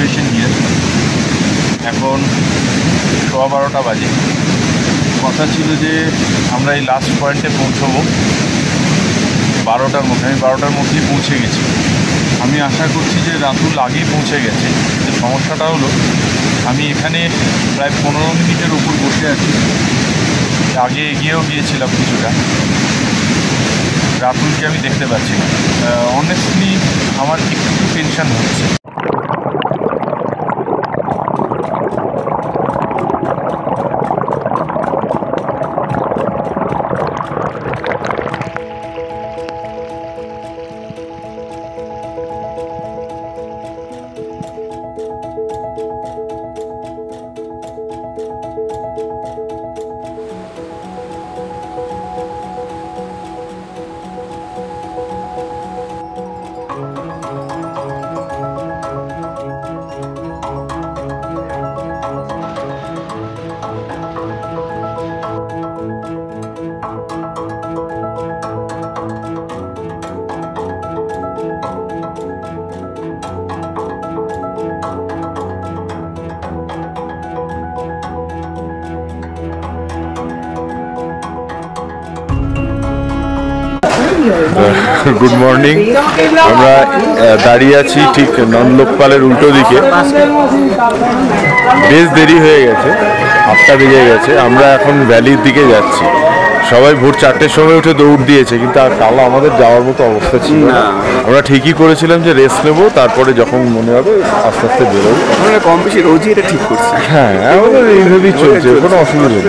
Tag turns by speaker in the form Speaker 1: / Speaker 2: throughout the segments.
Speaker 1: Preparation নিয়ে এখন 12:15 বাজে। কথা ছিল যে আমরা এই লাস্ট পয়েন্টে পৌঁছবো 12টার মধ্যে। আমি 12টার মধ্যেই পৌঁছে গেছি। আমি আশা করছি যে রাতুল আগেই পৌঁছে গেছে। যে সমস্যাটা হলো আমি এখানে প্রায় 15 মিনিটের উপর বসে আছি। আগে এগিয়েও গিয়েছিলাম কিছুটা, রাতুলকে আমি দেখতে পাচ্ছি না। অনেস্টলি আমার একটু টেনশন হচ্ছে। Good morning. আমরা দাঁড়িয়ে আছি ঠিক নন্দলোকপালের উল্টো দিকে। বেশ দেরি হয়ে গেছে, 8টা বেজে গেছে। আমরা এখন ভ্যালির দিকে যাচ্ছি। সবাই ভোর 4টের সময় উঠে দৌড় দিয়েছে, কিন্তু আর কাল আমাদের যাওয়ার মতো অবস্থা ছিল না। আমরা ঠিকই করেছিলাম যে রেস্ট নেবো, তারপরে যখন মনে হবে আস্তে আস্তে বেরোবো।
Speaker 2: আমরা কম বেশি রোজই এটা ঠিক করছি।
Speaker 1: হ্যাঁ, আমাদের এইভাবেই চলছে, কোনো অসুবিধা নেই।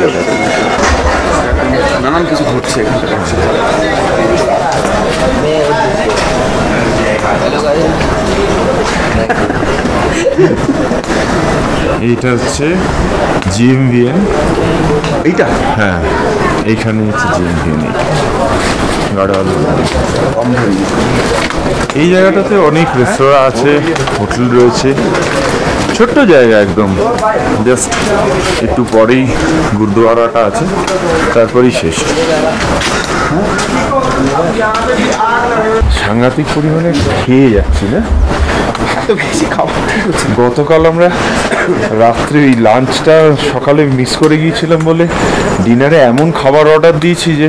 Speaker 2: নানান কিছু ঘটছে।
Speaker 1: এইটা হচ্ছে জিএমভিএন।
Speaker 2: এইটা
Speaker 1: হ্যাঁ, এইখানে হচ্ছে জিএমভিএন। এই জায়গাটাতে অনেক রেস্তোরাঁ আছে, হোটেল রয়েছে। ছোট্ট জায়গা একদম, জাস্ট একটু পরেই গুরুদুয়ারাটা আছে, তারপরেই শেষ। সাংঘাতিক পরিমাণে খেয়ে যাচ্ছি না? গতকাল আমরা রাত্রে এই লাঞ্চটা সকালে মিস করে গিয়েছিলাম বলে ডিনারে এমন খাবার অর্ডার দিয়েছি যে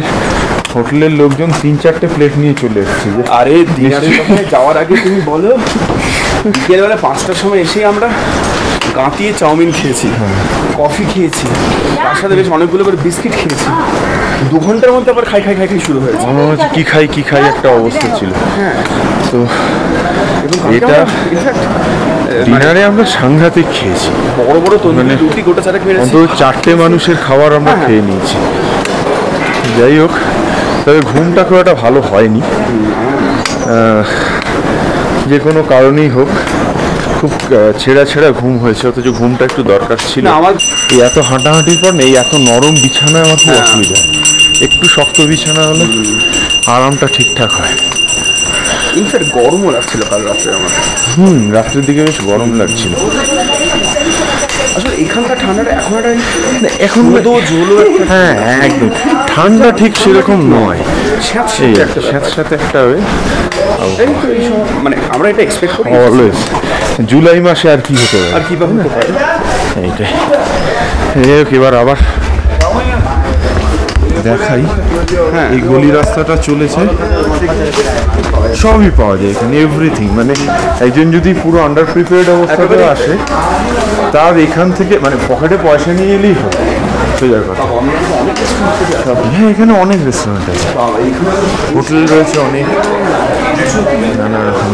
Speaker 1: হোটেলের লোকজন 3-4টে প্লেট নিয়ে চলে এসেছে।
Speaker 2: আরে ডিনারে যাওয়ার আগে তুমি বলো, বিকেলবেলা 5টার সময় এসে আমরা গাঁতিয়ে চাউমিন খেয়েছি, কফি খেয়েছি, তার সাথে বেশ অনেকগুলো করে বিস্কিট খেয়েছি। 2 ঘন্টার মধ্যে আবার খাই শুরু হয়েছে।
Speaker 1: আমার মনে হচ্ছে কি খাই একটা অবস্থা ছিল।
Speaker 2: হ্যাঁ,
Speaker 1: তো এটা ডিনারে আমরা সাংঘাতিক খেয়েছি।
Speaker 2: বড় বড় তন্দুরি রুটি গোটা চারেক মেরেছি।
Speaker 1: অন্তত 4টে মানুষের খাবার আমরা খেয়ে নিয়েছি। যাই হোক, তবে ঘুমটা খুব একটা ভালো হয়নি। যে কোনো কারণেই হোক, খুব ছেঁড়া ঘুম হয়েছে, অথচ ঘুমটা একটু দরকার ছিল।
Speaker 2: আমার
Speaker 1: এই এত হাঁটাহাঁটির পর নেই, এত নরম বিছানায় আমার খুব অসুবিধা। একটু শক্ত বিছানা হলে আরামটা ঠিকঠাক হয়।
Speaker 2: ইনফ্যাক্ট গরমও লাগছিল কাল রাত্রে আমার।
Speaker 1: রাত্রের দিকে বেশ গরম লাগছিল।
Speaker 2: আসলে এখানকার ঠান্ডাটা এখন
Speaker 1: হ্যাঁ, একদম ঠান্ডা ঠিক সেরকম নয়, স্যাঁতস্যাঁতে একটা
Speaker 2: মানে আমরা এটা এক্সপেক্ট করি
Speaker 1: অলওয়েজ। জুলাই মাসে আর কি হতে পারে,
Speaker 2: আর কি হতে পারে
Speaker 1: এইটাই। এবার আবার দেখাই। হ্যাঁ, এই গলি রাস্তাটা চলেছে, সবই পাওয়া যায় এখানে, এভরিথিং। মানে একজন যদি পুরো আন্ডার প্রিপেয়ার্ড অবস্থাতে আসে, তার এখান থেকে মানে পকেটে পয়সা নিয়ে এলেই হবে, সোজা কথা। হ্যাঁ, এখানে অনেক রেস্টুরেন্ট আছে, হোটেল রয়েছে অনেক, নানা রকম।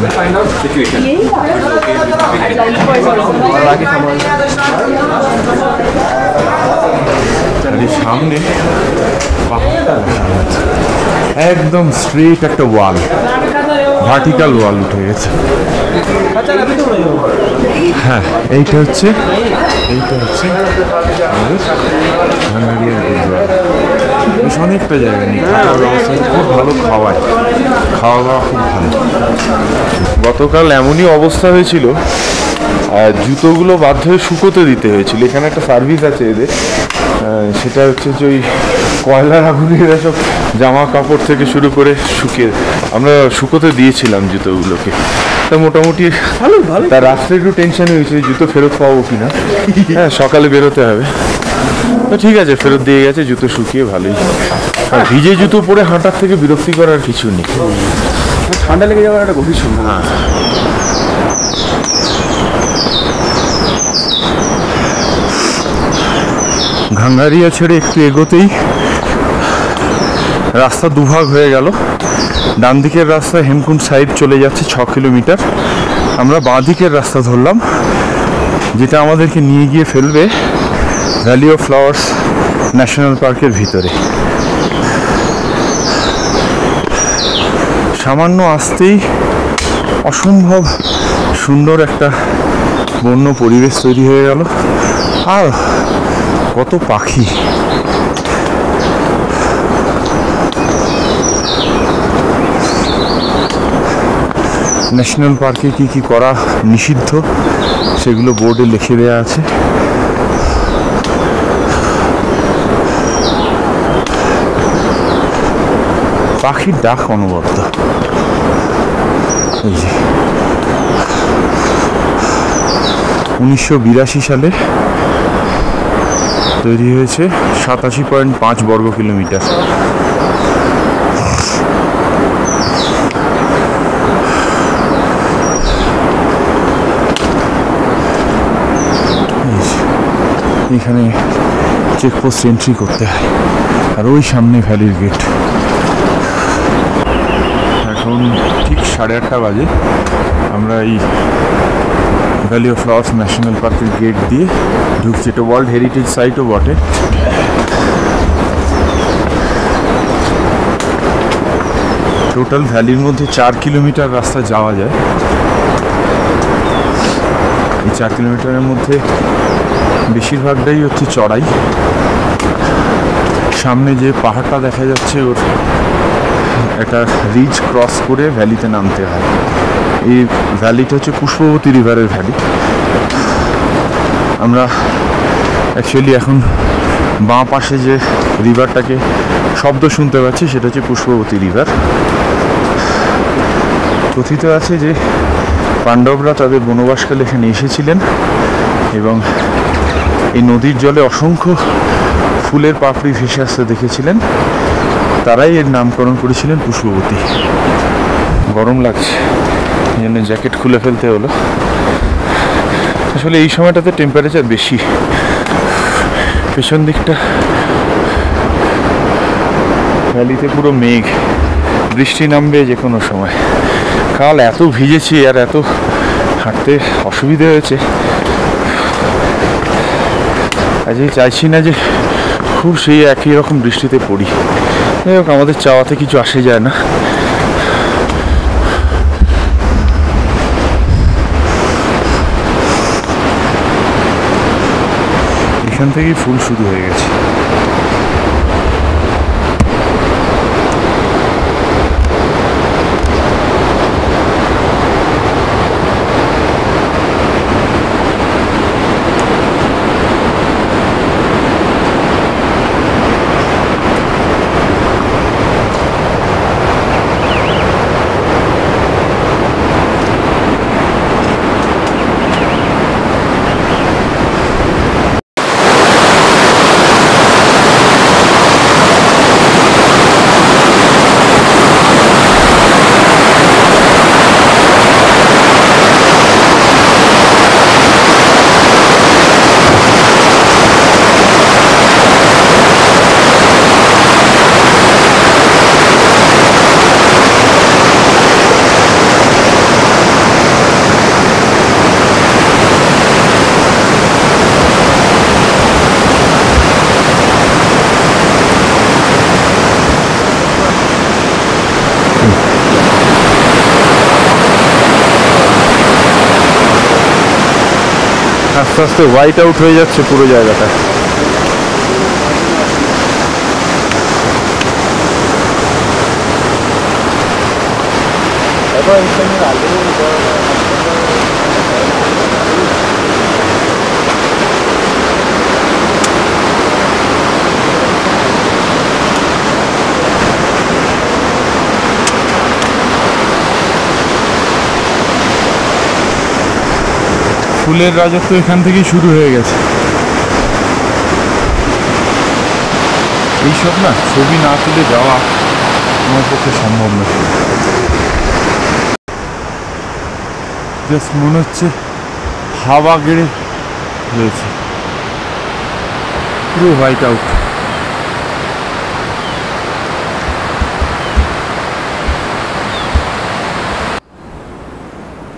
Speaker 1: সামনে পাহাড়টা একদম স্ট্রেট একটা ওয়াল, ভার্টিক্যাল ওয়াল উঠে গেছে। হ্যাঁ, এইটা হচ্ছে বেশ অনেকটা জায়গা নেই, খুব ভালো খাওয়া দাওয়া খুব ভালো। গতকাল এমনই অবস্থা হয়েছিল, জুতোগুলো বাধ্য হয়ে শুকোতে দিতে হয়েছিল। এখানে একটা সার্ভিস আছে এদের, সেটা হচ্ছে যে ওই কয়লার আগুনে এরা সব জামা কাপড় থেকে শুরু করে আমরা শুকোতে দিয়েছিলাম জুতোগুলোকে। তা মোটামুটি
Speaker 2: ভালো ভালো।
Speaker 1: তার রাত্রে একটু টেনশন হয়েছে জুতো ফেরত পাবো কিনা। হ্যাঁ সকালে বেরোতে হবে, তো ঠিক আছে ফেরত দিয়ে গেছে, জুতো শুকিয়ে ভালোই। আর ভিজে জুতো পরে হাঁটার থেকে বিরক্তি করার কিছু নেই।
Speaker 2: ঠান্ডা লেগে যাওয়ার একটা গভীর সম্ভাবনা।
Speaker 1: ঘাঙ্গারিয়া ছেড়ে একটু এগোতেই রাস্তা দুভাগ হয়ে গেল। ডান দিকের রাস্তা হেমকুণ্ড সাহিব চলে যাচ্ছে 6 কিলোমিটার, আমরা বাঁ দিকের রাস্তা ধরলাম যেটা আমাদেরকে নিয়ে গিয়ে ফেলবে ভ্যালি অফ ফ্লাওয়ার্স ন্যাশনাল পার্কের ভিতরে। সামান্য আসতেই অসম্ভব সুন্দর একটা বন্য পরিবেশ তৈরি হয়ে গেল, আর কত পাখি। ন্যাশনাল পার্কে কি কি করা নিষিদ্ধ সেগুলো বোর্ডে লিখে দেওয়া আছে। পাখির ডাক অনবদ্য। এই যে 1982 সালে তৈরি হয়েছে, 87.5 বর্গ কিলোমিটার। এখানে চেকপোস্ট এন্ট্রি করতে হয়, আর ওই সামনে ভ্যালির গেট। এখন ঠিক 8:30 বাজে, আমরা এই ভ্যালি অফ ফ্লাওয়ার্স ন্যাশনাল পার্কের গেট দিয়ে ঢুকছি। এটা ওয়ার্ল্ড হেরিটেজ সাইটও বটে। টোটাল ভ্যালির মধ্যে 4 কিলোমিটার রাস্তা যাওয়া যায়। এই 4 কিলোমিটারের মধ্যে বেশিরভাগটাই হচ্ছে চড়াই। সামনে যে পাহাড়টা দেখা যাচ্ছে ওর একটা রিজ ক্রস করে ভ্যালিতে নামতে হয়। এই ভ্যালিটা হচ্ছে পুষ্পবতী রিভারের ভ্যালি। আমরা অ্যাকচুয়ালি এখন বাঁ পাশে যে রিভারটাকে শব্দ শুনতে পাচ্ছি সেটা হচ্ছে পুষ্পবতী রিভার। কথিত আছে যে পাণ্ডবরা তাদের বনবাসকালে এখানে এসেছিলেন এবং এই নদীর জলে অসংখ্য ফুলের পাপড়ি ভেসে আসতে দেখেছিলেন, তারাই এর নামকরণ করেছিলেন পুষ্পবতী। গরম লাগছে, এই জন্য জ্যাকেট খুলে ফেলতে হলো। আসলে এই সময়টাতে টেম্পারেচার বেশি। পেছন দিকটা ভ্যালিতে পুরো মেঘ, বৃষ্টি নামবে যে কোনো সময়। কাল এত ভিজেছি আর এত হাঁটতে অসুবিধা হয়েছে, আজকে চাইছি না যে খুব সেই একই রকম বৃষ্টিতে পড়ি। যাই হোক, আমাদের চাওয়াতে কিছু আসে যায় না। এখান থেকেই ফুল শুরু হয়ে গেছে। আস্তে আস্তে হোয়াইট আউট হয়ে যাচ্ছে পুরো জায়গাটা। ফুলের রাজত্ব এখান থেকেই শুরু হয়ে গেছে। এইসব না ছবি না তুলে যাওয়া আমার পক্ষে সম্ভব না। জাস্ট মনে হচ্ছে হাওয়া গেড়ে রয়েছে, পুরো হোয়াইট আউট।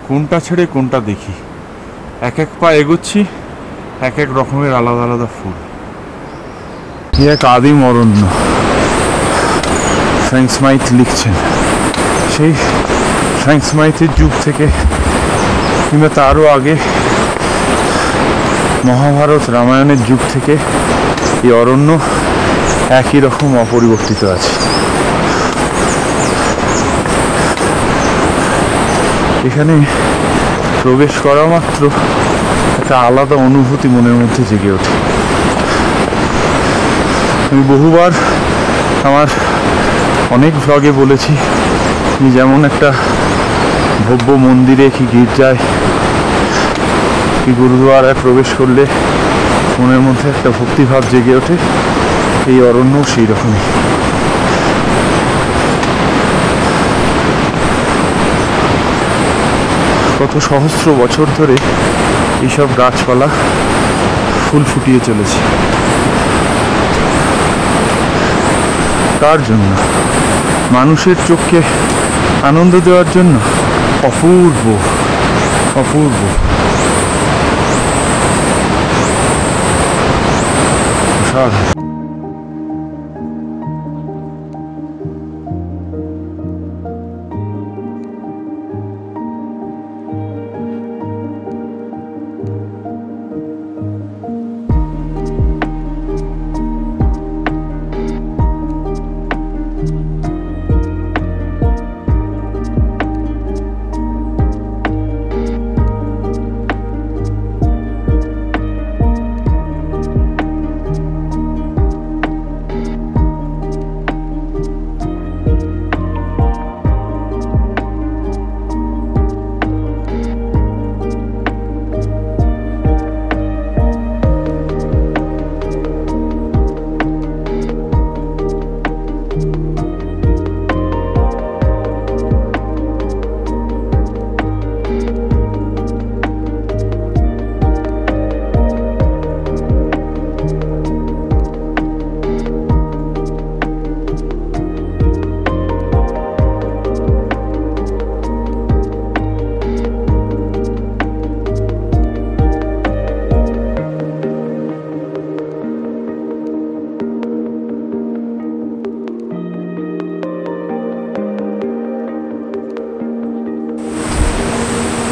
Speaker 1: কোনটা ছেড়ে কোনটা দেখি, এক এক পা এগোচ্ছি এক এক রকমের আলাদা আলাদা ফুল। এক আদিম অরণ্য। ফ্র্যাঙ্ক স্মাইথ লিখছেন সেই ফ্র্যাঙ্ক স্মাইথের যুগ থেকে কিংবা তারও আগে মহাভারত রামায়ণের যুগ থেকে এই অরণ্য একই রকম অপরিবর্তিত আছে। এখানে প্রবেশ করা মাত্র একটা আলাদা অনুভূতি মনের মধ্যে জেগে ওঠে। আমি বহুবার আমার অনেক ভ্লগে বলেছি যেমন একটা ভব্য মন্দিরে কি গির্জায় কি গুরুদুয়ারায় প্রবেশ করলে মনের মধ্যে একটা ভক্তিভাব জেগে ওঠে, এই অরণ্যও সেই রকমই। কত সহস্র বছর ধরে এইসব গাছপালা ফুল ফুটিয়ে চলেছে। কার জন্য? মানুষের চোখকে আনন্দ দেওয়ার জন্য। অপূর্ব অপূর্ব। অসাধারণ।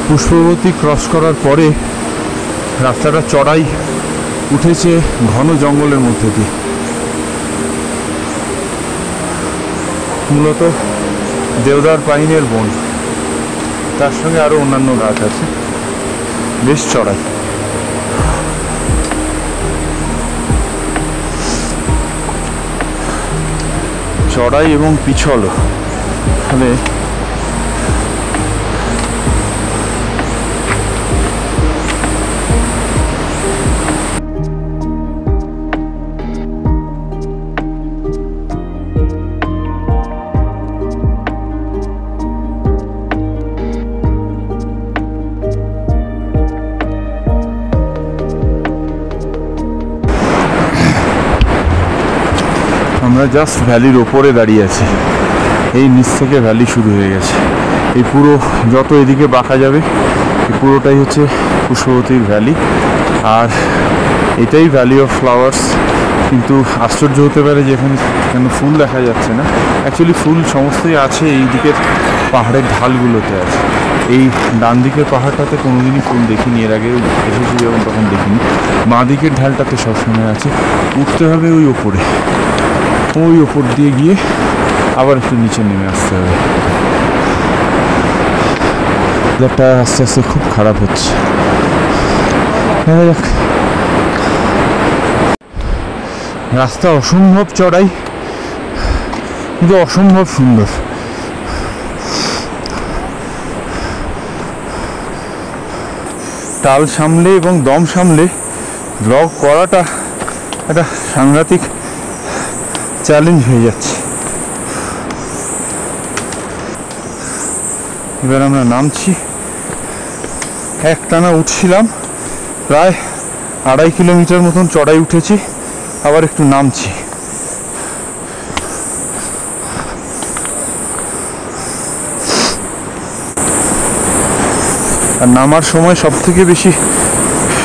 Speaker 1: পুষ্পবতী ক্রস করার পরে রাস্তাটা চড়াই উঠেছে ঘন জঙ্গলের মধ্যে দিয়ে। মূলত দেওদার পাইনের বন, তার সঙ্গে আরো অন্যান্য গাছ আছে। বেশ চড়াই। চড়াই এবং পিছলও। ফলে আমরা জাস্ট ভ্যালির ওপরে দাঁড়িয়ে আছি। এই নিচ থেকে ভ্যালি শুরু হয়ে গেছে। এই পুরো যত এদিকে বাঁকা যাবে এই পুরোটাই হচ্ছে পুষ্পবতীর ভ্যালি। আর এটাই ভ্যালি অফ ফ্লাওয়ার্স। কিন্তু আশ্চর্য হতে পারে যে এখানে কেন ফুল দেখা যাচ্ছে না। অ্যাকচুয়ালি ফুল সমস্তই আছে এই দিকের পাহাড়ের ঢালগুলোতে আছে। এই ডান দিকের পাহাড়টাতে কোনোদিনই ফুল দেখিনি, এর আগে এসেছি যখন তখন দেখিনি। বাঁ দিকের ঢালটাতে সবসময় আছে। উঠতে হবে ওই ওপরে, ওই ওপর দিয়ে গিয়ে আবার একটু নিচে নেমে আসতে হবে। ওয়েদারটা আস্তে আস্তে খুব খারাপ হচ্ছে। রাস্তা অসম্ভব চড়াই কিন্তু অসম্ভব সুন্দর।
Speaker 3: টাল সামলে এবং দম সামলে ব্লগ করাটা একটা সাংঘাতিক চ্যালেঞ্জ হয়ে যাচ্ছে। এবার আমরা নামছি, একটানা উঠছিলাম, প্রায় 2.5 কিলোমিটার মতন চড়াই উঠেছি, আবার একটু নামছি। আর নামার সময় সব থেকে বেশি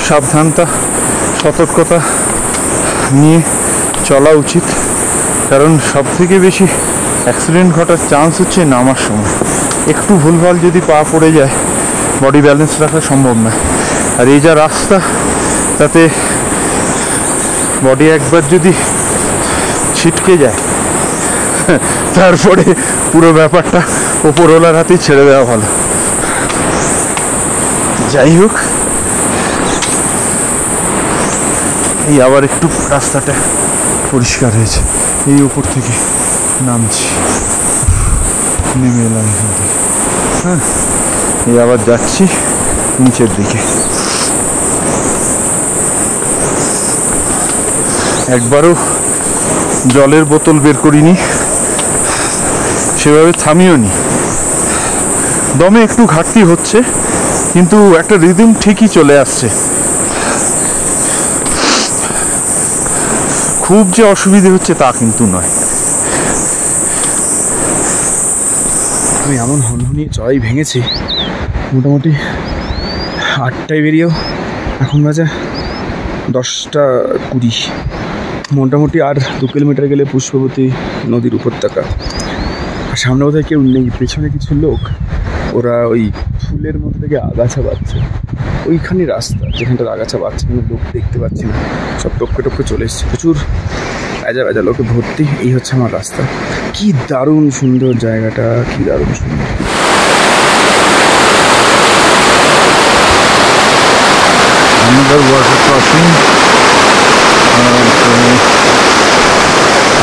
Speaker 3: সাবধানতা সতর্কতা নিয়ে চলা উচিত, কারণ সব থেকে বেশি অ্যাক্সিডেন্ট ঘটার চান্স হচ্ছে নামার সময়। একটু ভুলভাল যদি পা পড়ে যায় বডি ব্যালেন্স রাখা সম্ভব না। আর এই যা রাস্তা, তাতে বডি একবার যদি ছিটকে যায় তারপরে পুরো ব্যাপারটা ওপরওয়ালার হাতেই ছেড়ে দেওয়া ভালো। যাই হোক, এই আবার একটু রাস্তাটা পরিষ্কার হয়েছে, এই উপর থেকে নামছি, নেমে এলাম এখান থেকে। হ্যাঁ, এই আবার যাচ্ছি নিচের দিকে। একবারও জলের বোতল বের করিনি, সেভাবে থামিও নি। দমে একটু ঘাটতি হচ্ছে, কিন্তু একটা রিদম ঠিকই চলে আসছে। খুব যে অসুবিধে হচ্ছে তা কিন্তু নয়।
Speaker 2: আমি এমন হনহনিয়ে চড়াই ভেঙেছি, মোটামুটি 8টায় বেরিয়েও এখন বাজে 10টা 20। মোটামুটি আর 2 কিলোমিটার গেলে পুষ্পবতী নদীর উপত্যকা। আর সামনে বোধহয় কেউ নেই, পেছনে কিছু লোক, ওরা ওই ফুলের মধ্যে থেকে আগাছা বাচ্ছে। ওইখানে রাস্তা যেখানটা আগাছা বাচ্ছে, কিন্তু লোক দেখতে পাচ্ছি না, সব টপকে টপকে চলে এসছে, প্রচুর বেজা বেজা লোকে ভর্তি। এই হচ্ছে আমার রাস্তা। কি দারুণ সুন্দর জায়গাটা, কি দারুণ সুন্দর।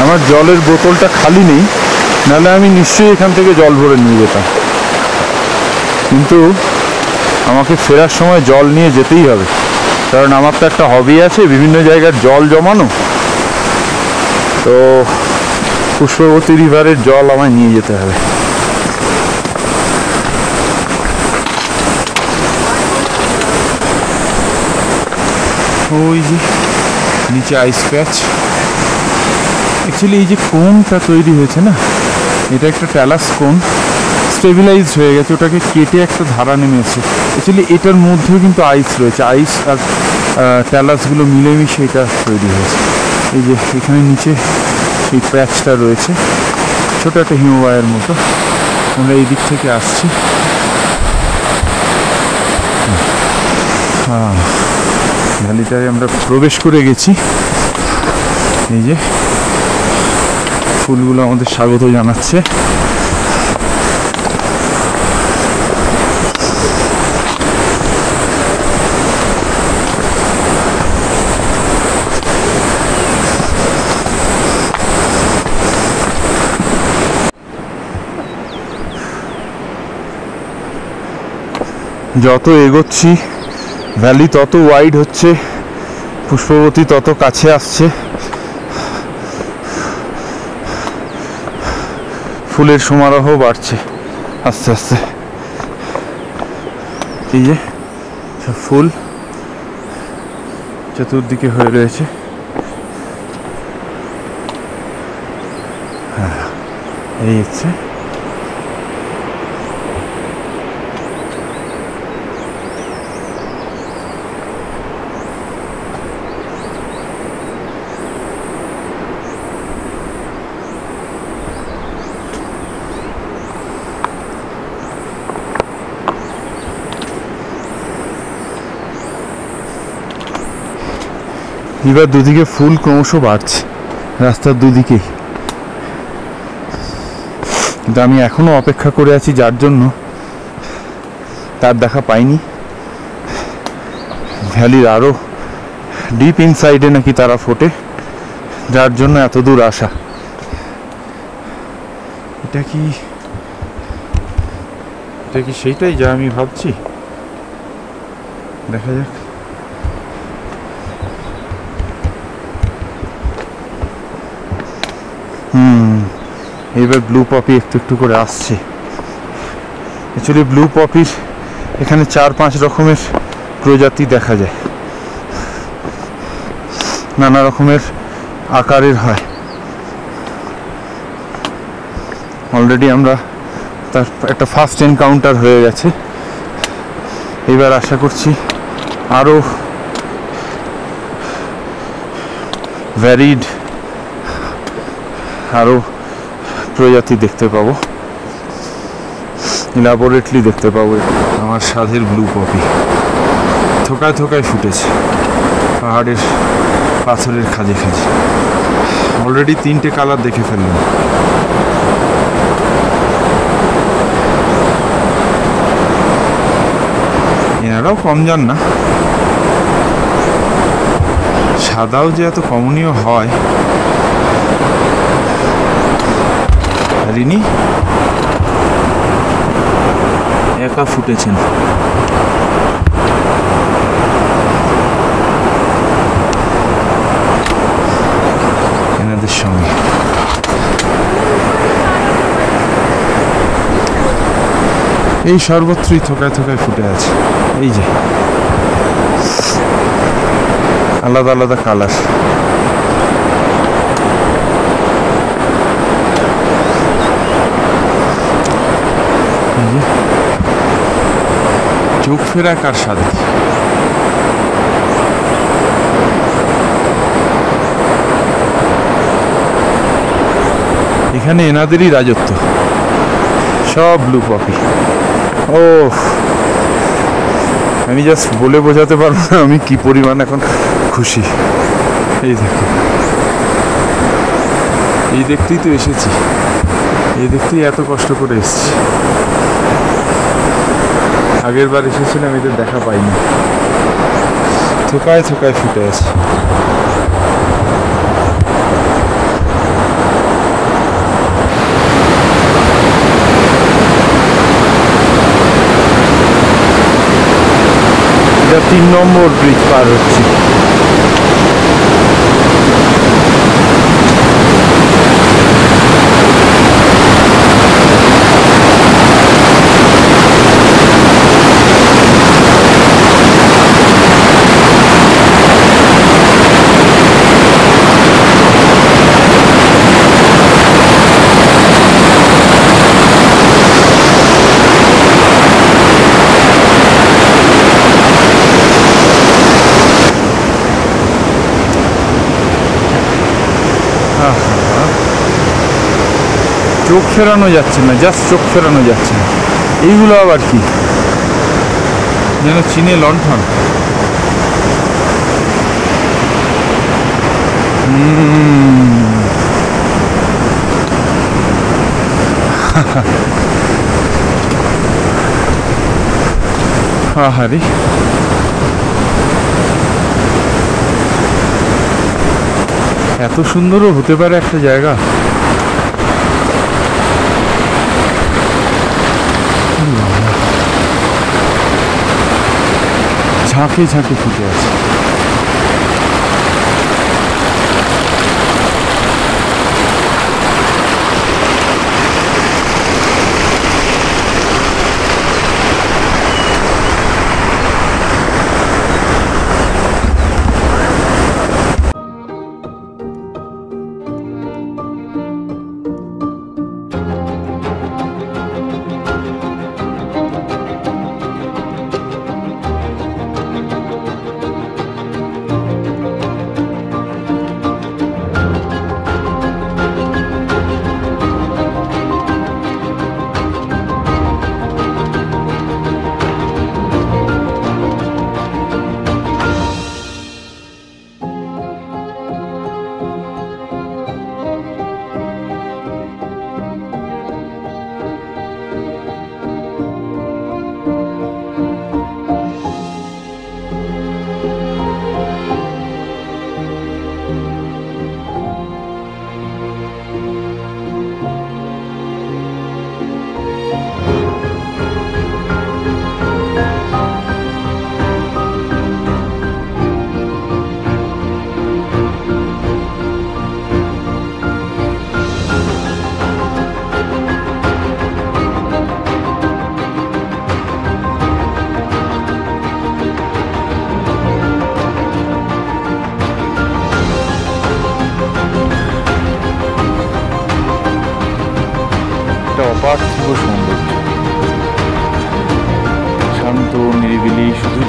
Speaker 3: আমার জলের বোতলটা খালি নেই, নাহলে আমি নিশ্চয়ই এখান থেকে জল ভরে নিয়ে যেতাম, কিন্তু আমাকে ফেরার সময় জল নিয়ে যেতেই হবে, কারণ আমার তো একটা হবি আছে বিভিন্ন জায়গার জল জমানো। তো পুষ্পবতী রিভারের জল আমায় নিয়ে যেতে হবে। ওই যে নিচে আইস প্যাচ। অ্যাকচুয়ালি এই যে কোনটা তৈরি হয়েছে না, এটা একটা ট্যালাস কোন, স্টেবিলাইজ হয়ে গেছে, ওটাকে কেটে একটা ধারা নেমে এসেছে। অ্যাকচুয়ালি এটার মধ্যেও কিন্তু আইস রয়েছে, আইস আর ট্যালাসগুলো মিলেমিশে এটা তৈরি হয়েছে। এই যে এখানে নিচে এই প্যাচটা রয়েছে, ছোটো একটা হিমবাহের মতো। আমরা এই দিক থেকে আসছি। হ্যাঁ, ভ্যালিটায় আমরা প্রবেশ করে গেছি। এই যে ফুলগুলো আমাদের স্বাগত জানাচ্ছে। যত এগোচ্ছি ভ্যালি তত ওয়াইড হচ্ছে, পুষ্পবতী তত কাছে আসছে, ফুলের সমারোহ বাড়ছে আস্তে আস্তে। এই যে সব ফুল চতুর্দিকে হয়ে রয়েছে। হ্যাঁ, এই হচ্ছে এবার দুদিকে ফুল ক্রমশ বাড়ছে রাস্তার দুদিকেই, কিন্তু আমি এখনো অপেক্ষা করে আছি, যার জন্য তার দেখা পাইনি। ভ্যালির আরো ডিপ ইনসাইডে নাকি তারা ফোটে, যার জন্য এত দূর আসা। এটা কি সেইটাই যা আমি ভাবছি? দেখা যাক। এবার ব্লু পপি একটু একটু করে আসছে। অ্যাকচুয়ালি ব্লু পপির এখানে 4-5 রকমের প্রজাতি দেখা যায়, নানা রকমের আকারের হয়। অলরেডি আমরা তার একটা ফার্স্ট এনকাউন্টার হয়ে গেছে। এবার আশা করছি আরও ভ্যারিড আরও প্রজাতি দেখতে পাবো, ইলাবোরেটলি দেখতে পাবো। আমার স্বাদের ব্লু পপি থোকায় থোকায় ফুটেছে পাহাড়ের পাথরের খাজে খাজে। অলরেডি 3টে কালার দেখে ফেললাম। এনারাও কম যান না, সাদাও যে এত কমনীয় হয়। রিনি একা ফুটেছেন। এনাদের সঙ্গে এই সর্বত্রই থোকায় থোকায় ফুটে আছে। এই যে আলাদা আলাদা কালার। চোখ ফেরা কার স্বাদ। এখানে এনাদেরই রাজত্ব, সব ব্লু পপি। ও আমি জাস্ট বলে বোঝাতে পারবো না আমি কি পরিমাণ এখন খুশি। এই দেখো, এই দেখতেই তো এসেছি, এই দেখতেই এত কষ্ট করে এসেছি। আগের বার এসেছিলাম, এদের দেখা পাইনি। থোকায় থোকায় ফুটে আছে। এটা 3 নম্বর ব্রিজ পার হচ্ছে। চোখ ফেরানো যাচ্ছে না, জাস্ট চোখ ফেরানো যাচ্ছে না। এইগুলো আবার কি যেন চীনে লণ্ঠন। আহারে এত সুন্দরও হতে পারে একটা জায়গা। ঝাঁকে ঝাঁকে ফুটে আছে।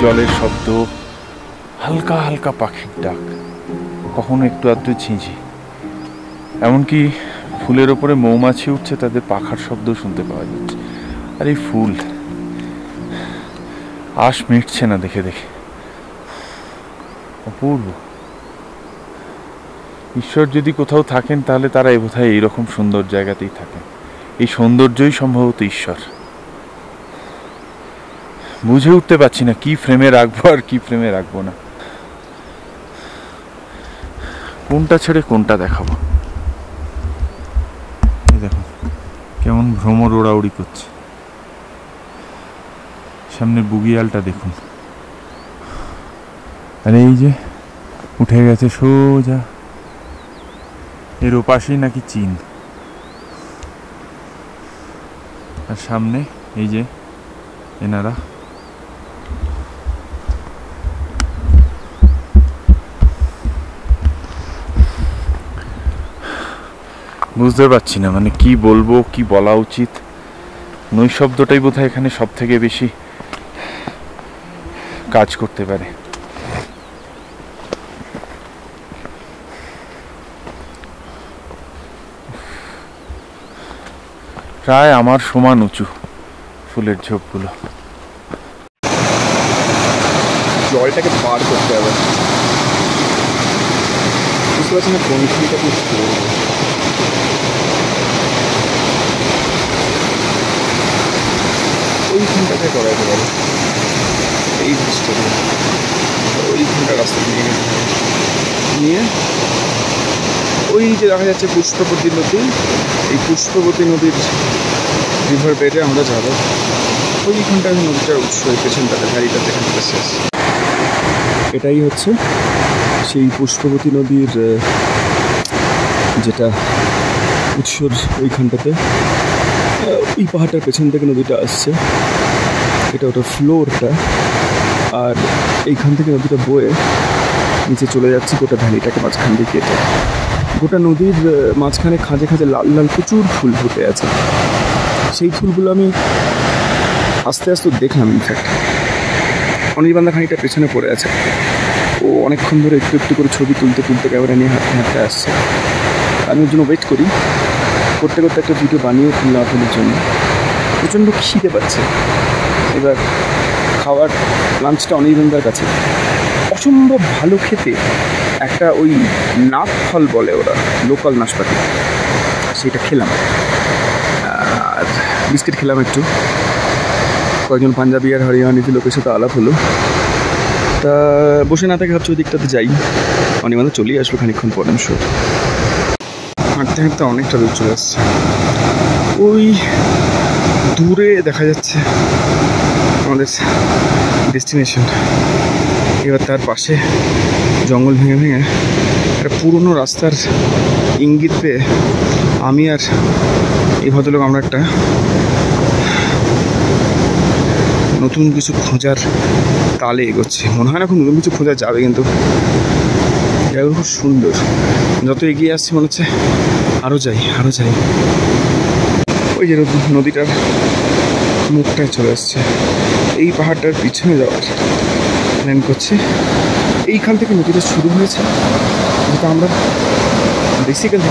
Speaker 1: জলের শব্দ, হালকা হালকা পাখির ডাক, কখনো একটু আধটু ঝিঁঝি, এমনকি ফুলের ওপরে মৌমাছি উঠছে, তাদের পাখার শব্দ শুনতে পাওয়া যাচ্ছে। আর এই ফুল আশ মিটছে না দেখে দেখে, অপূর্ব। ঈশ্বর যদি কোথাও থাকেন তাহলে তারা বোধহয় এইরকম সুন্দর জায়গাতেই থাকেন। এই সৌন্দর্যই সম্ভবত ঈশ্বর। বুঝে উঠতে পারছি না কি ফ্রেমে রাখবো আর কি ফ্রেমে রাখবো না, কোনটা ছেড়ে কোনটা দেখাবো। এই দেখুন কেমন ভ্রমর ওড়াউড়ি করছে, সামনে বুগিয়ালটা দেখুন, আর এই যে উঠে গেছে সোজা, এর ওপাশেই নাকি চীন, আর সামনে এই যে এনারা। বুঝতে পারছি না মানে কি বলবো, কি বলা উচিত। নৈশব্দটাই বোধহয় এখানে সব থেকে বেশি কাজ করতে পারে। প্রায় আমার সমান উঁচু ফুলের ঝোপগুলো।
Speaker 2: জলটাকে পার করতে হবে, বুঝতে পারছি না কোন ফুলটা খুব ওইখানটাতে করা যেতে পারে। এই বৃষ্টি ওইখানটা রাস্তা নিয়ে ওই যে দেখা যাচ্ছে পুষ্পবতী নদী, এই পুষ্পবতী নদীর রিভার বেডে আমরা যাবো। ওইখানটা নদীটার উৎস, এই পেছনটাতে গাড়িটাতে এখানটা শেষ। এটাই হচ্ছে সেই পুষ্পবতী নদীর যেটা উৎসর, ওইখানটাতে এই পাহাড়টার পেছন থেকে নদীটা আসছে, এটা ওটা ফ্লোরটা, আর এইখান থেকে নদীটা বয়ে নিচে চলে যাচ্ছে গোটা ভ্যালিটাকে মাঝখান দিয়ে কেটে। গোটা নদীর মাঝখানে খাঁজে খাঁজে লাল লাল প্রচুর ফুল ফুটে আছে। সেই ফুলগুলো আমি আস্তে আস্তে দেখলাম। ইনফ্যাক্ট অনির্বাণদা খানিকটা পেছনে পড়ে আছে, ও অনেকক্ষণ ধরে একটু একটু করে ছবি তুলতে তুলতে ক্যামেরা নিয়ে হাঁটতে হাঁটতে আসছে। আমি ওর জন্য ওয়েট করি, করতে করতে একটা ভিডিও বানিয়ে তুললাম আপনাদের জন্য। প্রচণ্ড খিদে পাচ্ছে। এবার খাওয়ার লাঞ্চটা অনির্বাণদার কাছে, অসম্ভব ভালো খেতে একটা ওই নাক ফল বলে ওরা, লোকাল নাশপাতি, সেটা খেলাম। আর বিস্কিট খেলাম একটু। কয়েকজন পাঞ্জাবি আর হরিয়ানাটি লোকের সাথে আলাপ হলো। তা বসে না থেকে ভাবছি ওই দিকটাতে যাই, অনির্বাণদা চলেই আসবো খানিকক্ষণ পরে। আমি শোর হাঁটতে হাঁটতে অনেকটা দূর চলে আসছে। ওই দূরে দেখা যাচ্ছে আমাদের ডেস্টিনেশন। এবার তার পাশে জঙ্গল ভেঙে ভেঙে একটা পুরনো রাস্তার ইঙ্গিত পেয়ে আমি আর এই ভদ্রলোক আমরা একটা নতুন কিছু খোঁজার তালে এগোচ্ছি। মনে হয় না খুব নতুন কিছু খোঁজা যাবে, কিন্তু জায়গাগুলো খুব সুন্দর। যত এগিয়ে আসছি মনে হচ্ছে আরও যাই আরও যাই। ওই যে নদীটার মুখটায় চলে আসছে, এই পাহাড়টার পিছনে যাওয়ার প্ল্যান করছি। এইখান থেকে নদীটা শুরু হয়েছে, যেটা আমরা বেসিক্যালি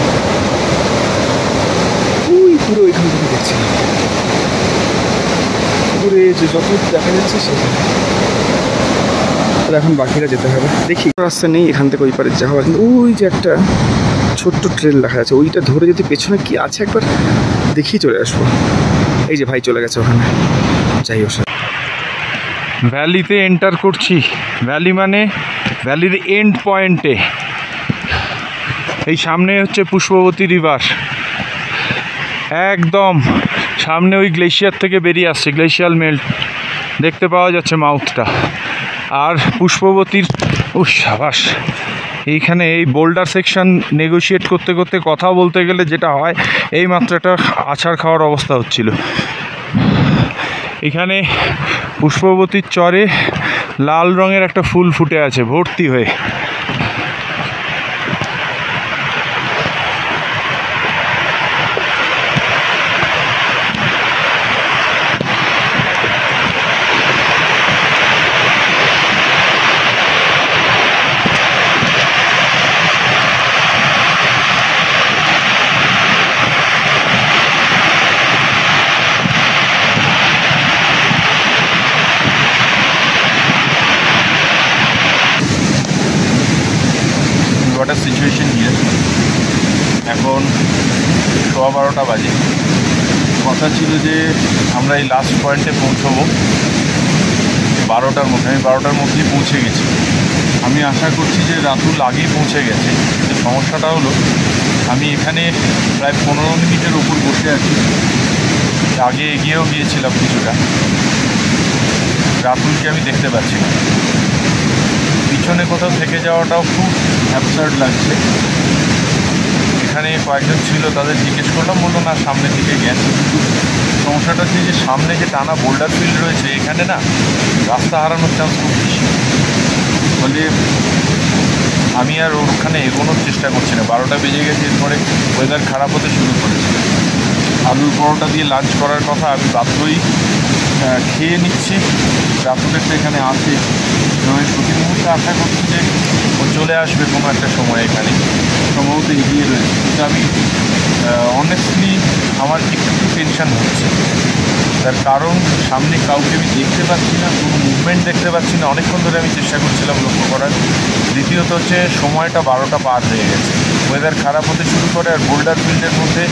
Speaker 2: ওই পুরো ওইখান থেকে দেখছি। পুরো যে যত দেখা যাচ্ছে সেটা এখন বাকিরা যেতে হবে। দেখি রাস্তা নেই এখান থেকে ওই পারে যাওয়া, কিন্তু ওই যে একটা ছোট্ট ট্রেন দেখা যাচ্ছে, ওইটা ধরে যদি পেছনে কি আছে একবার দেখিয়ে চলে আসবো। এই যে ভাই চলে গেছে ওখানে, যাই হোক।
Speaker 1: ভ্যালিতে এন্টার করছি। ভ্যালি মানে ভ্যালির এন্ড পয়েন্টে। এই সামনে হচ্ছে পুষ্পবতী রিভার, একদম সামনে ওই গ্লেশিয়ার থেকে বেরিয়ে আসছে, গ্লেশিয়াল মেল্ট দেখতে পাওয়া যাচ্ছে মাউথটা। আর পুষ্পবতীর সাবাস, এইখানে এই বোল্ডার সেকশন নেগোশিয়েট করতে করতে কথা বলতে গেলে যেটা হয়, এই মাত্র একটা আছাড় খাওয়ার অবস্থা হচ্ছিল। এখানে পুষ্পবতীর চরে লাল রঙের একটা ফুল ফুটে আছে ভর্তি হয়ে। What a situation here. এখন 12:15 বাজে। কথা ছিল যে আমরা এই লাস্ট পয়েন্টে পৌঁছবো 12টার মধ্যে। আমি 12টার মধ্যেই পৌঁছে গেছি। আমি আশা করছি যে রাতুল আগেই পৌঁছে গেছে। কিন্তু সমস্যাটা হলো আমি এখানে প্রায় 15 মিনিটের উপর বসে আছি। আগে এগিয়েও গিয়েছিলাম কিছুটা, রাতুলকে আমি দেখতে পাচ্ছি না। পিছনে কোথাও থেকে যাওয়াটাও খুব অ্যাবসার্ড লাগছে। এখানে কয়েকজন ছিল, তাদের জিজ্ঞেস করলাম, বললো না সামনে দিকে গেছে। কিন্তু সমস্যাটা হচ্ছে যে সামনে যে টানা বোল্ডার ফিল্ড রয়েছে, এখানে না রাস্তা হারানোর চান্স খুব বেশি। ফলে আমি আর ওখানে এগোনোর চেষ্টা করছি না। 12টা বেজে গেছে, এরপরে ওয়েদার খারাপ হতে শুরু করেছে। আলুর পরোটা দিয়ে লাঞ্চ করার কথা, আমি বাধ্যই খেয়ে নিচ্ছি। রাতুলের তো এখানে আছে, আমি প্রতি মুহূর্তে আশা করছি যে ও চলে আসবে কোনো একটা সময় এখানে, সম্ভবত এগিয়ে রয়েছে। কিন্তু আমি অনেস্টলি আমার একটু টেনশান হচ্ছে। তার কারণ সামনে কাউকে আমি দেখতে পাচ্ছি না, কোনো মুভমেন্ট দেখতে পাচ্ছি না। অনেকক্ষণ ধরে আমি চেষ্টা করছিলাম লক্ষ্য করার। দ্বিতীয়ত হচ্ছে সময়টা 12টা পার হয়ে গেছে, ওয়েদার খারাপ হতে শুরু করে। আর বোল্ডার ফিল্ডের মধ্যে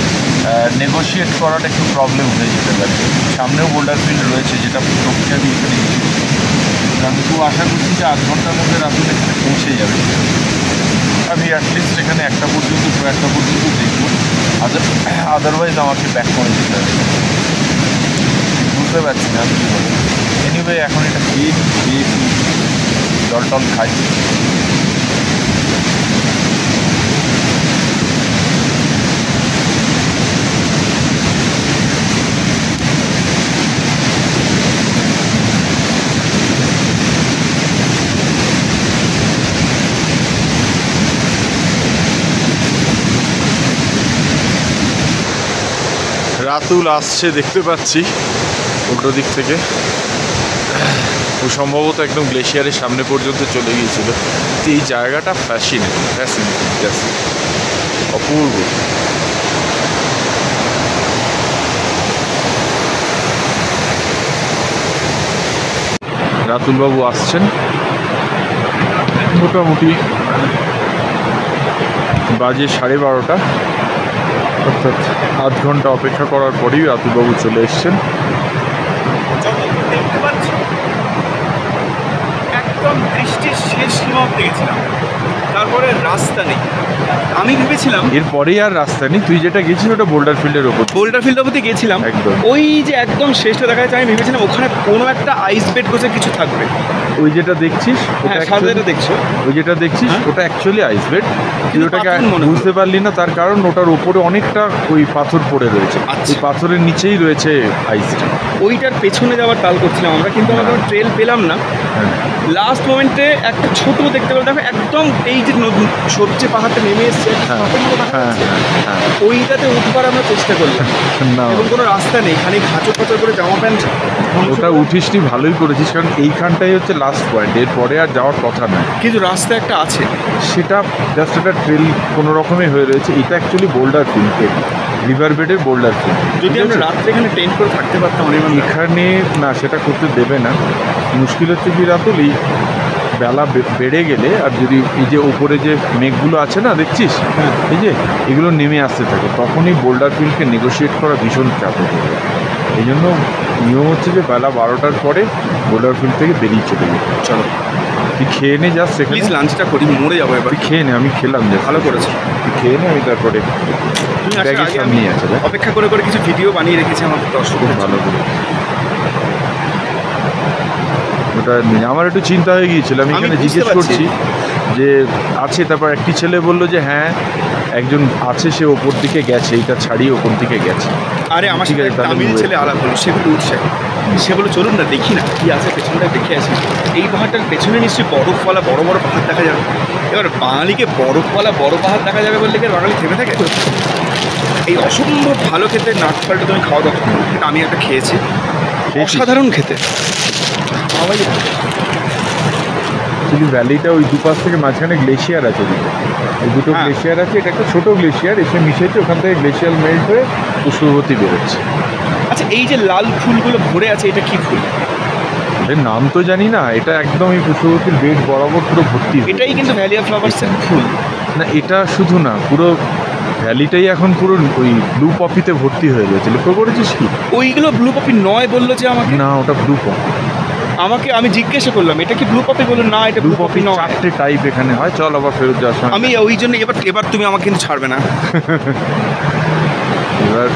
Speaker 1: নেগোশিয়েট করাটা একটু প্রবলেম হয়ে যেতে পারে। সামনেও বোল্ডার ফিল্ড রয়েছে, যেটা প্রক্রিয়া দিয়ে এখানে আমি খুব আশা করছি যে 8 ঘন্টার মধ্যে রাতুল এখানে পৌঁছে যাবে। আমি অ্যাটলিস্ট এখানে 1টা পর্যন্ত দেখবো, আদারওয়াইজ আমাকে ব্যাক করে দিতে হবে। বুঝতে পারছি না আমি কী বলবো। এনিওয়ে এখন এটা খেয়ে জল টল খাই। রাতুল আসছে দেখতে পাচ্ছি উল্টো দিক থেকে। ও সম্ভবত একদম গ্লেশিয়ারের সামনে পর্যন্ত চলে গিয়েছিল। এই জায়গাটা ফ্যাসিনেটিং জাস্ট অপূর্ব। রাতুলবাবু আসছেন মোটামুটি বাজে 12:30, অর্থাৎ 8 ঘন্টা অপেক্ষা করার পরেই রাতুলবাবু চলে এসছেন।
Speaker 2: দেখতে পাচ্ছি একদম বৃষ্টির শেষ সীমান্তে গেছিলাম, তারপরে রাস্তা নেই। আমি ভেবেছিলাম
Speaker 1: এরপরেই আর রাস্তা নেই। তুই যেটা গেছিস ওটা বোল্ডার ফিল্ডের ওপর।
Speaker 2: বোল্ডার ফিল্ড অবধি গেছিলাম,
Speaker 1: একদম।
Speaker 2: ওই যে একদম শেষটা দেখা যাচ্ছে। আমি ভেবেছিলাম ওখানে কোনো একটা আইস বেড গোছে কিছু থাকবে।
Speaker 1: ওই যেটা দেখছিস
Speaker 2: হ্যাঁ, সামনে যেটা দেখছো,
Speaker 1: ওই যেটা দেখছিস ওটা অ্যাকচুয়ালি আইস বেড। তুই
Speaker 2: কিন্তু
Speaker 1: ওটাকে
Speaker 2: পাথর মনে হলো।
Speaker 1: বুঝতে পারলি না, তার কারণ ওটার উপরে অনেকটা ওই পাথর পড়ে রয়েছে।
Speaker 2: আচ্ছা।
Speaker 1: ওই পাথরের নিচেই রয়েছে আইসটা।
Speaker 2: ওইটার পেছনে যাওয়ার তাল করছিলাম আমরা, কিন্তু আমরা কোনো ট্রেল পেলাম না। লাস্ট মোমেন্টে একটা ছোট দেখতে পেলাম, দেখো একদম এই যে সবচেয়ে পাহাড়টা নেমে এসছে, ওইটাতে উঠবার আমরা চেষ্টা করলাম
Speaker 1: না,
Speaker 2: এবং কোনো রাস্তা নেই, খানিক হাঁচর পাচর করে জামা প্যান্ট।
Speaker 1: ওটা উঠিসনি, ভালোই করেছিস, কারণ এইখানটাই হচ্ছে লাস্ট পয়েন্ট, এরপরে আর যাওয়ার কথা নয়।
Speaker 2: কিন্তু রাস্তা একটা আছে,
Speaker 1: সেটা জাস্ট একটা ট্রেল কোনো রকমে হয়ে রয়েছে। এটা অ্যাকচুয়ালি বোল্ডার ফিল্ড, রিভার বেডের বোল্ডার ফিল্ড।
Speaker 2: যদি আমরা রাত্রে এখানে টেন্ট করে থাকতে পারতাম।
Speaker 1: এখানে না, সেটা করতে দেবে না। মুশকিল হচ্ছে কি রাতুল, এই বেলা বেড়ে গেলে আর যদি এই যে ওপরে যে মেঘগুলো আছে না দেখছিস, এই যে এগুলো নেমে আসতে থাকে, তখনই বোল্ডার ফিল্ডকে নেগোশিয়েট করা ভীষণ চাপ হয়ে যাবে। এই জন্য নিয়ম হচ্ছে যে বেলা 12টার পরে বোল্ডার ফিল্ড থেকে বেরিয়ে চলে যাবে।
Speaker 2: চলো
Speaker 1: তুই খেয়ে নে, যাস সেখানে
Speaker 2: প্লিজ লাঞ্চটা করি, মরে যাবো এবার।
Speaker 1: তুই খেয়ে নে, আমি খেলাম যে
Speaker 2: ভালো করেছো।
Speaker 1: তুই খেয়ে নে, আমি তারপরে
Speaker 2: তুমি আসার
Speaker 1: ব্যাগের
Speaker 2: আগে
Speaker 1: সামনেই
Speaker 2: আমি
Speaker 1: আছে।
Speaker 2: অপেক্ষা করে করে কিছু ভিডিও বানিয়ে রেখেছি আমাদের দর্শক।
Speaker 1: খুব ভালো করে ওটা নিয়ে আমার একটু চিন্তা হয়ে গিয়েছিল। আমি এখানে
Speaker 2: বুঝতে
Speaker 1: জিজ্ঞেস
Speaker 2: পারছি।
Speaker 1: করছি যে আছে, তারপর একটি ছেলে বললো যে হ্যাঁ একজন আছে, সে ওপর দিকে গেছে, এইটা ছাড়িয়ে ওপর দিকে গেছে।
Speaker 2: আরে আমার
Speaker 1: ঠিক
Speaker 2: সাথে
Speaker 1: আছে,
Speaker 2: একটা
Speaker 1: তাহলে
Speaker 2: তামিল
Speaker 1: wait
Speaker 2: ছেলে আলাপ হলো, সেগুলো উঠছে, সেগুলো চলুন না দেখি না কি আছে পেছনটা, দেখে আসি। এই পাহাড়টার পেছনে নিশ্চয়ই বরফওয়ালা বড় বড় পাহাড় দেখা যাবে। এবার বাঙালিকে বরফওয়ালা বড় পাহাড় দেখা যাবে বললে কি আর বাঙালি থেমে থাকে? এই অসম্ভব ভালো খেতে নাটফলটা তুমি খাওয়া দাওয়া, এটা আমি একটা খেয়েছি, অসাধারণ খেতে।
Speaker 1: শুধু ভ্যালিটা ওই দুপাশ থেকে মাঝখানে গ্লেশিয়ার আছে, এই দুটো
Speaker 2: হ্যাঁ।
Speaker 1: গ্লেশিয়ার আছে। এটা একটা ছোটো গ্লেশিয়ার এসে মিশেছে, ওখান থেকে গ্লেশিয়ার মেল্ট হয়ে পুষ্পবতী বেরোচ্ছে।
Speaker 2: আচ্ছা, এই যে লাল ফুলগুলো ভরে আছে, এটা কি ফুল?
Speaker 1: এর নাম তো জানি না, এটা একদম এই পুষ্পবতীর বেড বরাবর পুরো ভর্তি।
Speaker 2: এটাই কিন্তু ভ্যালি অফ ফ্লাওয়ার্সের ফুল।
Speaker 3: না এটা শুধু না, পুরো ভ্যালিটাই এখন পুরো ওই ব্লু পপিতে ভর্তি হয়ে গেছে। লক্ষ্য করেছিস কি?
Speaker 2: ওইগুলো ব্লু পপি নয় বললো যে আমাকে।
Speaker 3: না, ওটা ব্লু পপ।
Speaker 2: আমি জিজ্ঞাসা করলাম এটা কি ব্লু পপি, বললো না এটা
Speaker 3: ব্লু পপি নয়। 4টে টাইপ এখানে হয়। চল আবার ফেরত যাওয়ার সময়
Speaker 2: আমি ওই জন্য এবার তুমি আমাকে কিন্তু ছাড়বে না।
Speaker 3: এবার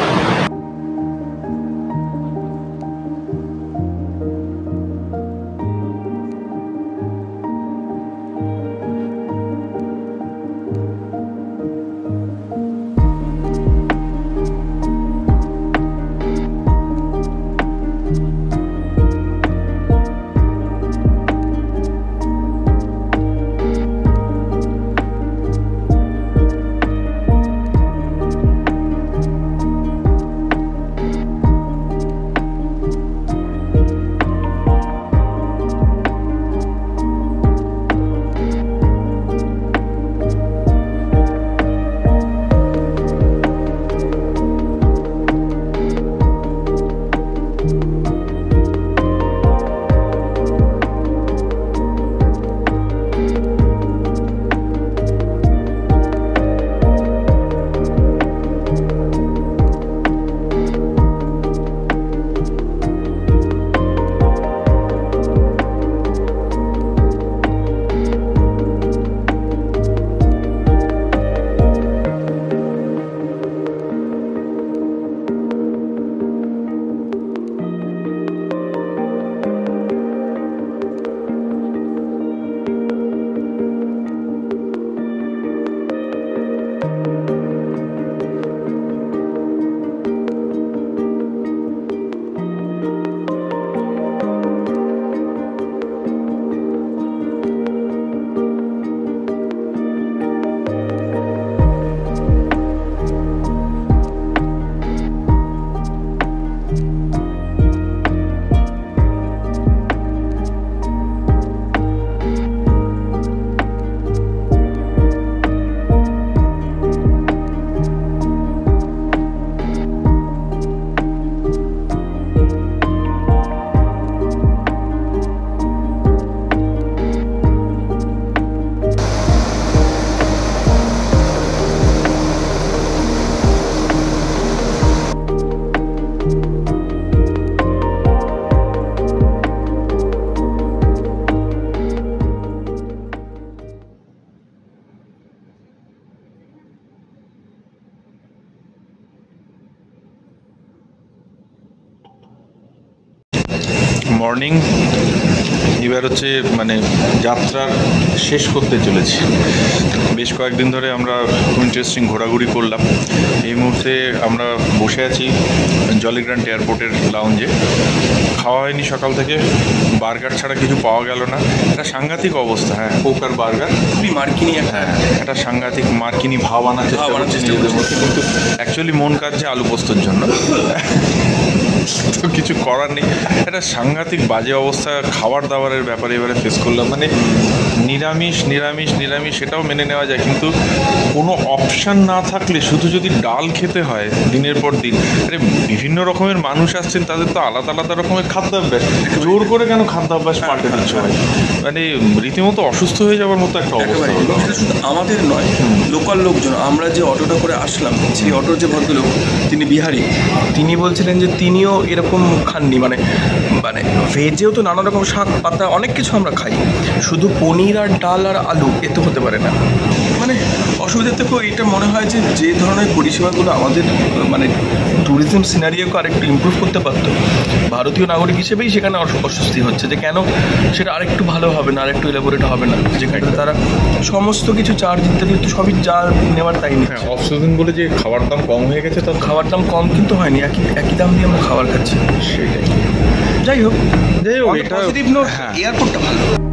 Speaker 3: মর্নিং এবার হচ্ছে মানে যাত্রার শেষ করতে চলেছি। বেশ কয়েকদিন ধরে আমরা খুব ইন্টারেস্টিং ঘোরাঘুরি করলাম। এই মুহূর্তে আমরা বসে আছি জলিগ্রান্ট এয়ারপোর্টের লাউঞ্জে। খাওয়া হয়নি সকাল থেকে, বার্গার ছাড়া কিছু পাওয়া গেল না। একটা সাংঘাতিক অবস্থা। হ্যাঁ, কোক আর বার্গার
Speaker 2: খুবই মার্কিনি।
Speaker 3: হ্যাঁ, একটা সাংঘাতিক মার্কিনি ভাব আনার চেষ্টা করছে নিজেদের মধ্যে, কিন্তু অ্যাকচুয়ালি মন কাটছে আলু পোস্তর জন্য। তো কিছু করার নেই, একটা সাংঘাতিক বাজে অবস্থা খাবার দাবারের ব্যাপারে এবারে ফেস করলাম। মানে নিরামিষ নিরামিষ নিরামিষ সেটাও মেনে নেওয়া যায়, কিন্তু কোনো অপশান না থাকলে শুধু যদি ডাল খেতে হয় দিনের পর দিন। আরে বিভিন্ন রকমের মানুষ আসছেন, তাদের তো আলাদা আলাদা রকমের খাদ্যাভ্যাস। জোর করে কেন খাদ্যাভ্যাস পাল্টে দিচ্ছে হয়? মানে রীতিমতো অসুস্থ হয়ে যাওয়ার মতো একটা অবস্থা।
Speaker 4: শুধু আমাদের নয়, লোকাল লোকজন, আমরা যে অটোটা করে আসলাম, সেই অটোর যে ভদ্রলোক তিনি বিহারি, তিনি বলছিলেন যে তিনিও এরকম খাননি। মানে ভেজেও তো নানা রকম শাক পাতা অনেক কিছু আমরা খাই, শুধু পনির আর ডাল আর আলু এতে হতে পারে না। মানে অসুবিধা থেকেও এটা মনে হয় যে যে ধরনের পরিষেবাগুলো আমাদের মানে ট্যুরিজম সিনারিওকে আরেকটু ইমপ্রুভ করতে পারতো, ভারতীয় নাগরিক হিসেবেই সেখানে অস্বস্তি হচ্ছে যে কেন সেটা আরেকটু ভালো হবে না, আরেকটু এলাবোরেট হবে না, যেখানে তারা সমস্ত কিছু চার্জ ইত্যাদি তো সবই যা নেওয়ার তাই নিচ্ছে।
Speaker 3: হ্যাঁ, অফ সিজন বলে যে খাবার দাম কম হয়ে গেছে, তো
Speaker 4: খাবার দাম কম কিন্তু হয়নি, একই দাম দিয়ে আমরা খাবার খাচ্ছি।
Speaker 3: সেটাই।
Speaker 4: যাই হোক
Speaker 3: এটা
Speaker 4: পজিটিভ নোট, এয়ারপোর্টটা ভালো।